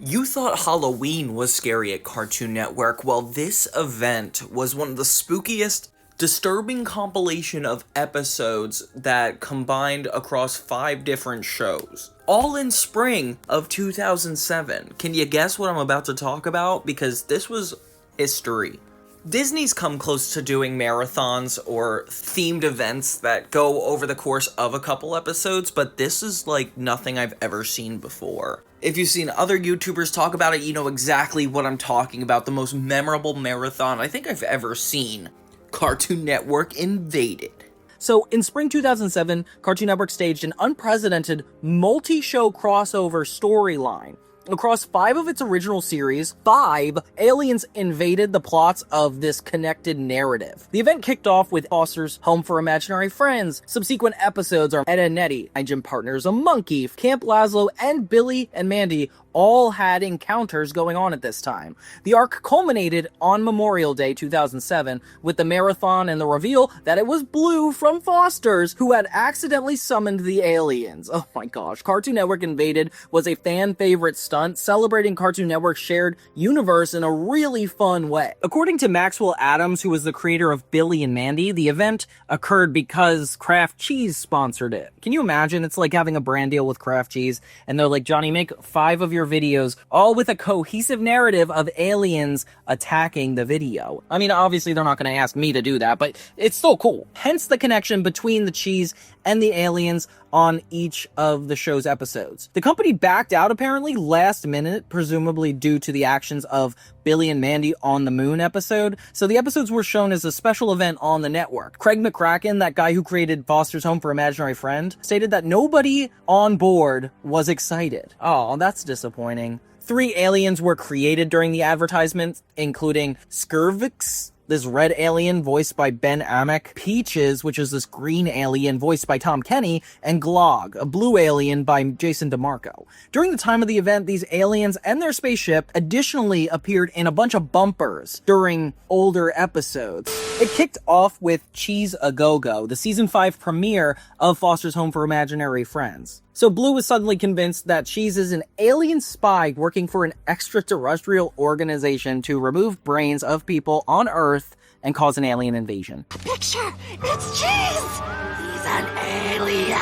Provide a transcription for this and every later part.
You thought Halloween was scary at Cartoon Network. Well, this event was one of the spookiest, disturbing compilation of episodes that combined across 5 different shows. All in spring of 2007. Can you guess what I'm about to talk about? Because this was history. Disney's come close to doing marathons or themed events that go over the course of a couple episodes, but this is like nothing I've ever seen before. If you've seen other YouTubers talk about it, you know exactly what I'm talking about. The most memorable marathon I think I've ever seen. Cartoon Network invaded. So, in spring 2007, Cartoon Network staged an unprecedented multi-show crossover storyline. Across 5 of its original series, 5 aliens invaded the plots of this connected narrative. The event kicked off with Foster's Home for Imaginary Friends. Subsequent episodes are Ed, Edd and Eddy, My Gym Partner's a Monkey, Camp Lazlo, and Billy and Mandy all had encounters going on at this time. The arc culminated on Memorial Day 2007 with the marathon and the reveal that it was Blue from Foster's who had accidentally summoned the aliens. Oh my gosh, Cartoon Network Invaded was a fan favorite stunt celebrating Cartoon Network's shared universe in a really fun way. According to Maxwell Adams, who was the creator of Billy and Mandy, the event occurred because Kraft Cheese sponsored it. Can you imagine? It's like having a brand deal with Kraft Cheese and they're like, Johnny, make 5 of your videos, all with a cohesive narrative of aliens attacking the video. I mean, obviously they're not going to ask me to do that, but it's still cool. Hence the connection between the cheese and the aliens on each of the show's episodes. The company backed out apparently last minute, presumably due to the actions of Billy and Mandy on the Moon episode, so the episodes were shown as a special event on the network. Craig McCracken, that guy who created Foster's Home for Imaginary Friend, stated that nobody on board was excited. Oh, that's disappointing. 3 aliens were created during the advertisement, including Skirvix, this red alien voiced by Ben Amick, Peaches, which is this green alien voiced by Tom Kenny, and Glog, a blue alien by Jason DeMarco. During the time of the event, these aliens and their spaceship additionally appeared in a bunch of bumpers during older episodes. It kicked off with Cheese A Go-Go, the season 5 premiere of Foster's Home for Imaginary Friends. So Blue was suddenly convinced that Cheese is an alien spy working for an extraterrestrial organization to remove brains of people on Earth and cause an alien invasion. Picture! It's Cheese! He's an alien!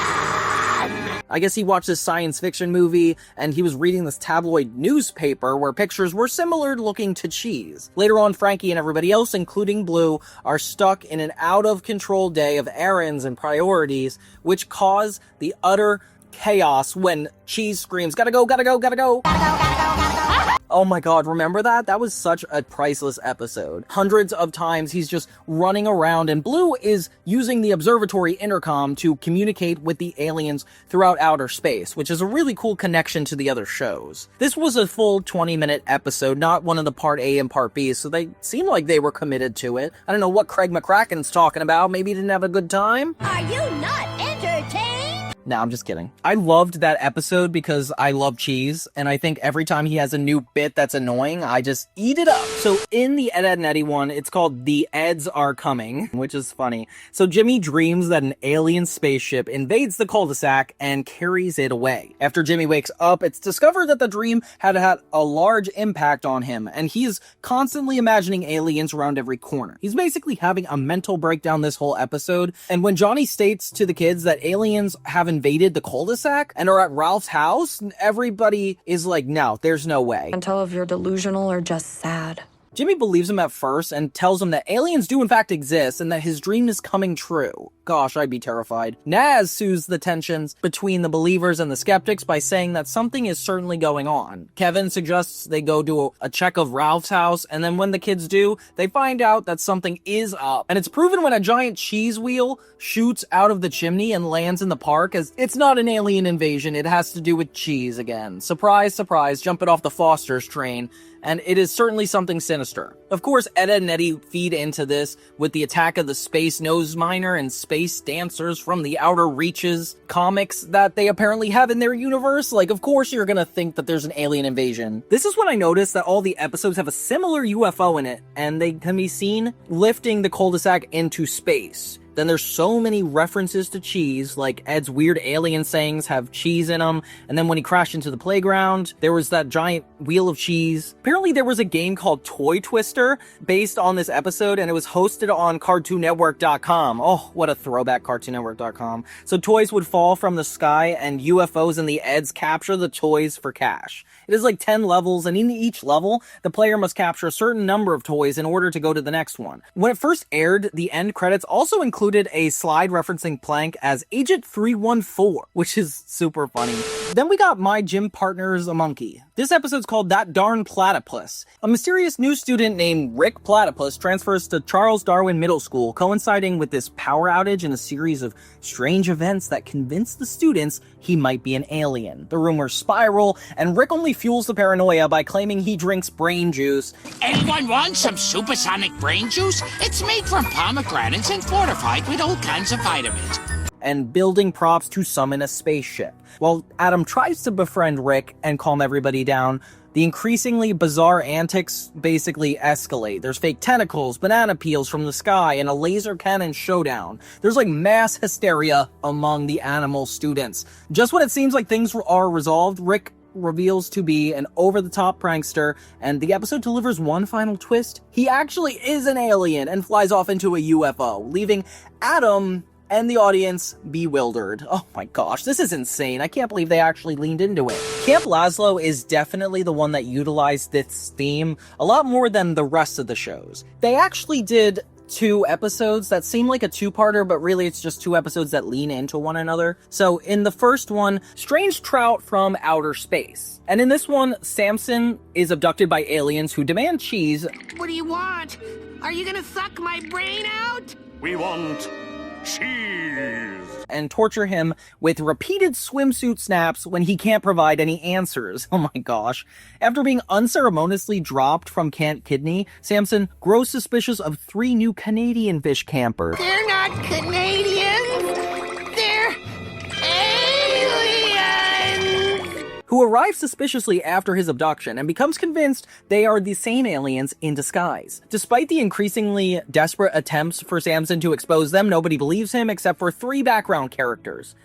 I guess he watched this science fiction movie, and he was reading this tabloid newspaper where pictures were similar looking to Cheese. Later on, Frankie and everybody else, including Blue, are stuck in an out-of-control day of errands and priorities, which cause the utter chaos when Cheese screams, gotta go, gotta go, gotta go. Gotta go, gotta go, gotta go. Oh my god, remember that? That was such a priceless episode. Hundreds of times he's just running around and Blue is using the observatory intercom to communicate with the aliens throughout outer space, which is a really cool connection to the other shows. This was a full 20-minute episode, not one of the part A and part B, so they seemed like they were committed to it. I don't know what Craig McCracken's talking about. Maybe he didn't have a good time? Are you not entertained? Nah, I'm just kidding. I loved that episode because I love Cheese, and I think every time he has a new bit that's annoying, I just eat it up. So in the Ed, Edd and Eddy one, it's called The Eds Are Coming, which is funny. So Jimmy dreams that an alien spaceship invades the cul-de-sac and carries it away. After Jimmy wakes up, it's discovered that the dream had had a large impact on him, and he's constantly imagining aliens around every corner. He's basically having a mental breakdown this whole episode, and when Johnny states to the kids that aliens have invaded the cul-de-sac and are at Ralph's house, everybody is like, no, there's no way. And tell if you're delusional or just sad. Jimmy believes him at first and tells him that aliens do in fact exist and that his dream is coming true. Gosh, I'd be terrified. Naz soothes the tensions between the believers and the skeptics by saying that something is certainly going on. Kevin suggests they go do a check of Ralph's house, and then when the kids do, they find out that something is up. And it's proven when a giant cheese wheel shoots out of the chimney and lands in the park, as it's not an alien invasion, it has to do with cheese again. Surprise, surprise, jumping off the Foster's train. And it is certainly something sinister. Of course, Ed, Edd and Eddy feed into this with the attack of the Space Nose Miner and Space Dancers from the Outer Reaches comics that they apparently have in their universe. Like, of course you're gonna think that there's an alien invasion. This is when I noticed that all the episodes have a similar UFO in it, and they can be seen lifting the cul-de-sac into space. Then there's so many references to cheese, like Ed's weird alien sayings have cheese in them, and then when he crashed into the playground, there was that giant wheel of cheese. Apparently there was a game called Toy Twister based on this episode, and it was hosted on CartoonNetwork.com. Oh, what a throwback, CartoonNetwork.com. So toys would fall from the sky, and UFOs and the Eds capture the toys for cash. It is like 10 levels, and in each level, the player must capture a certain number of toys in order to go to the next one. When it first aired, the end credits also included a slide referencing Plank as Agent 314, which is super funny. Then we got My Gym Partner's a Monkey. This episode's called That Darn Platypus. A mysterious new student named Rick Platypus transfers to Charles Darwin Middle School, coinciding with this power outage and a series of strange events that convince the students he might be an alien. The rumors spiral, and Rick only fuels the paranoia by claiming he drinks brain juice. Anyone want some supersonic brain juice? It's made from pomegranates and fortified with all kinds of vitamins. And building props to summon a spaceship. While Adam tries to befriend Rick and calm everybody down, the increasingly bizarre antics basically escalate. There's fake tentacles, banana peels from the sky, and a laser cannon showdown. There's like mass hysteria among the animal students. Just when it seems like things are resolved, Rick reveals to be an over-the-top prankster, and the episode delivers one final twist. He actually is an alien and flies off into a UFO, leaving Adam and the audience bewildered. Oh my gosh, this is insane. I can't believe they actually leaned into it. Camp Lazlo is definitely the one that utilized this theme a lot more than the rest of the shows. They actually did 2 episodes that seem like a 2-parter, but really it's just 2 episodes that lean into one another. So in the first one, Strange Trout from Outer Space. And in this one, Samson is abducted by aliens who demand cheese. What do you want? Are you gonna suck my brain out? We want cheese. And torture him with repeated swimsuit snaps when he can't provide any answers. Oh my gosh. After being unceremoniously dropped from Camp Kidney, Samson grows suspicious of 3 new Canadian fish campers. They're not Canadians. They're aliens. Who arrive suspiciously after his abduction and becomes convinced they are the same aliens in disguise. Despite the increasingly desperate attempts for Samson to expose them, nobody believes him except for 3 background characters.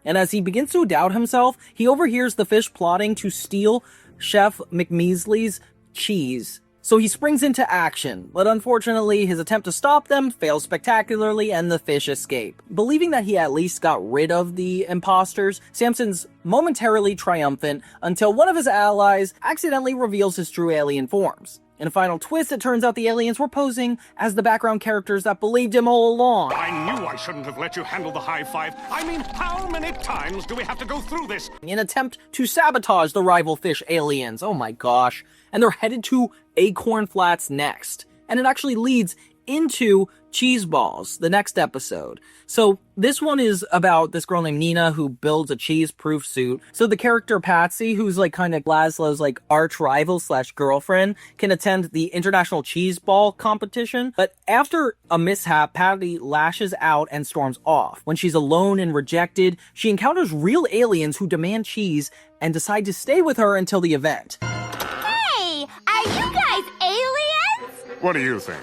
And as he begins to doubt himself, he overhears the fish plotting to steal Chef McMeasley's cheese. So he springs into action, but unfortunately his attempt to stop them fails spectacularly and the fish escape. Believing that he at least got rid of the imposters, Samson's momentarily triumphant until one of his allies accidentally reveals his true alien forms. In a final twist, it turns out the aliens were posing as the background characters that believed him all along. I knew I shouldn't have let you handle the high five. I mean, how many times do we have to go through this? In an attempt to sabotage the rival fish aliens. Oh my gosh. And they're headed to Acorn Flats next. And it actually leads into Cheese Balls, the next episode. So this one is about this girl named Nina who builds a cheese-proof suit. So the character Patsy, who's like kind of Lazlo's like arch rival / girlfriend, can attend the International Cheese Ball competition. But after a mishap, Patty lashes out and storms off. When she's alone and rejected, she encounters real aliens who demand cheese and decide to stay with her until the event. Hey, are you guys aliens? What do you think?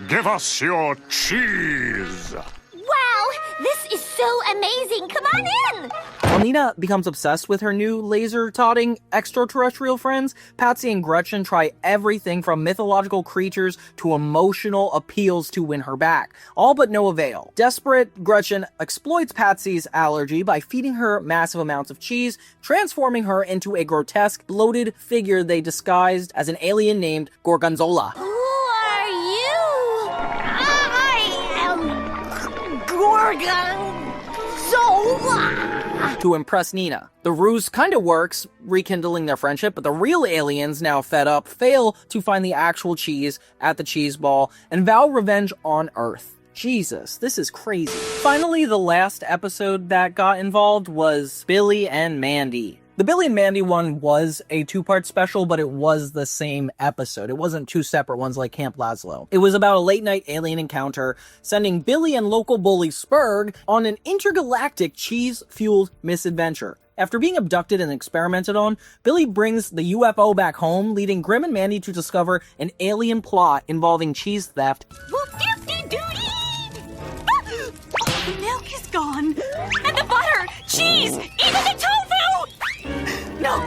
Give us your cheese. Wow, this is so amazing. Come on in. While Nina becomes obsessed with her new laser-totting extraterrestrial friends, Patsy and Gretchen try everything from mythological creatures to emotional appeals to win her back, all but no avail. Desperate, Gretchen exploits Patsy's allergy by feeding her massive amounts of cheese, transforming her into a grotesque, bloated figure they disguised as an alien named Gorgonzola. Who are you? I am Gorgonzola. To impress Nina. The ruse kinda works, rekindling their friendship, but the real aliens, now fed up, fail to find the actual cheese at the cheese ball and vow revenge on Earth. Jesus, this is crazy. Finally, the last episode that got involved was Billy and Mandy. The Billy and Mandy one was a 2-part special, but it was the same episode. It wasn't 2 separate ones like Camp Lazlo. It was about a late-night alien encounter, sending Billy and local bully Spurg on an intergalactic cheese-fueled misadventure. After being abducted and experimented on, Billy brings the UFO back home, leading Grim and Mandy to discover an alien plot involving cheese theft. Whoop-de-doody. gone. And the butter, cheese, even the tofu! No,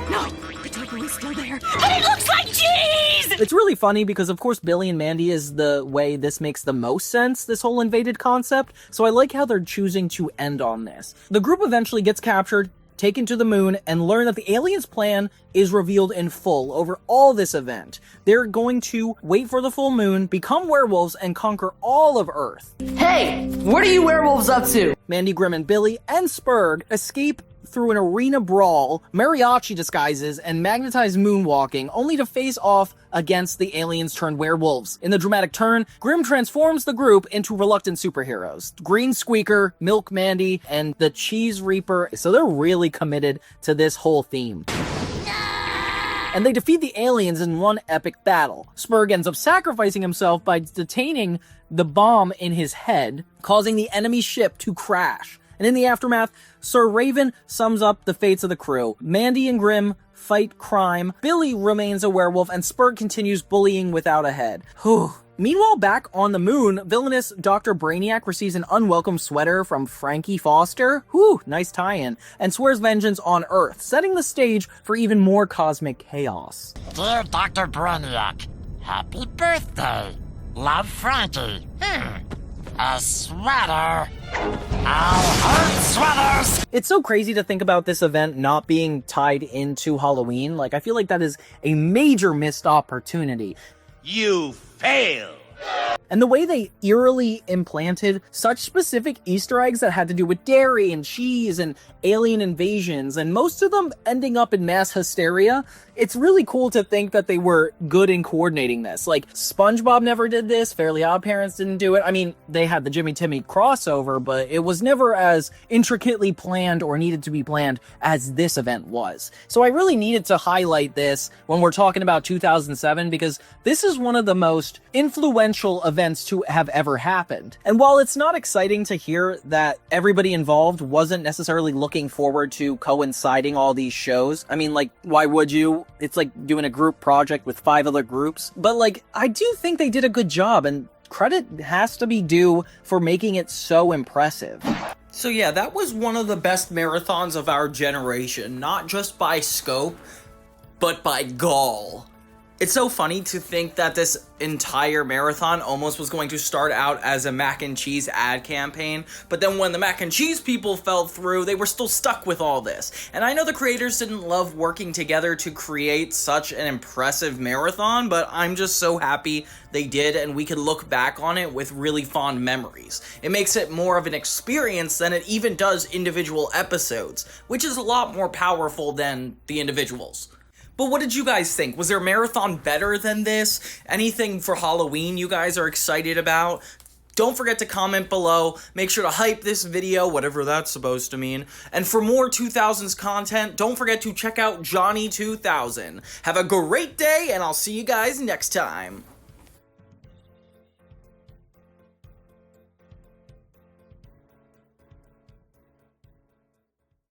the tofu is still there, but it looks like cheese! It's really funny because, of course, Billy and Mandy is the way this makes the most sense, this whole invaded concept, so I like how they're choosing to end on this. The group eventually gets captured, taken to the moon, and learn that the aliens' plan is revealed in full over all this event. They're going to wait for the full moon, become werewolves, and conquer all of Earth. Hey, what are you werewolves up to? Mandy, Grimm, and Billy and Spurg escape through an arena brawl, mariachi disguises, and magnetized moonwalking, only to face off against the aliens turned werewolves. In the dramatic turn, Grimm transforms the group into reluctant superheroes. Green Squeaker, Milk Mandy, and the Cheese Reaper, so they're really committed to this whole theme. And they defeat the aliens in one epic battle. Spurg ends up sacrificing himself by detaining the bomb in his head, causing the enemy ship to crash. And in the aftermath, Sir Raven sums up the fates of the crew. Mandy and Grimm fight crime, Billy remains a werewolf, and Spurg continues bullying without a head. Whew. Meanwhile, back on the moon, villainous Dr. Brainiac receives an unwelcome sweater from Frankie Foster, whew, nice tie-in, and swears vengeance on Earth, setting the stage for even more cosmic chaos. Dear Dr. Brainiac, happy birthday. Love, Frankie. A sweater. I'll hurt sweaters! It's so crazy to think about this event not being tied into Halloween. Like, I feel like that is a major missed opportunity. You fail! And the way they eerily implanted such specific Easter eggs that had to do with dairy and cheese and alien invasions, and most of them ending up in mass hysteria, it's really cool to think that they were good in coordinating this. Like, SpongeBob never did this, Fairly Odd Parents didn't do it. I mean, they had the Jimmy Timmy crossover, but it was never as intricately planned or needed to be planned as this event was. So I really needed to highlight this when we're talking about 2007, because this is one of the most influential events to have ever happened. And while it's not exciting to hear that everybody involved wasn't necessarily looking forward to coinciding all these shows, I mean, like, why would you? It's like doing a group project with 5 other groups. But, like, I do think they did a good job, and credit has to be due for making it so impressive. So yeah, that was one of the best marathons of our generation, not just by scope, but by gall. It's so funny to think that this entire marathon almost was going to start out as a mac and cheese ad campaign, but then when the mac and cheese people fell through, they were still stuck with all this. And I know the creators didn't love working together to create such an impressive marathon, but I'm just so happy they did, and we can look back on it with really fond memories. It makes it more of an experience than it even does individual episodes, which is a lot more powerful than the individuals. But what did you guys think? Was their marathon better than this? Anything for Halloween you guys are excited about? Don't forget to comment below. Make sure to hype this video, whatever that's supposed to mean. And for more 2000s content, don't forget to check out Johnny 2000. Have a great day, and I'll see you guys next time.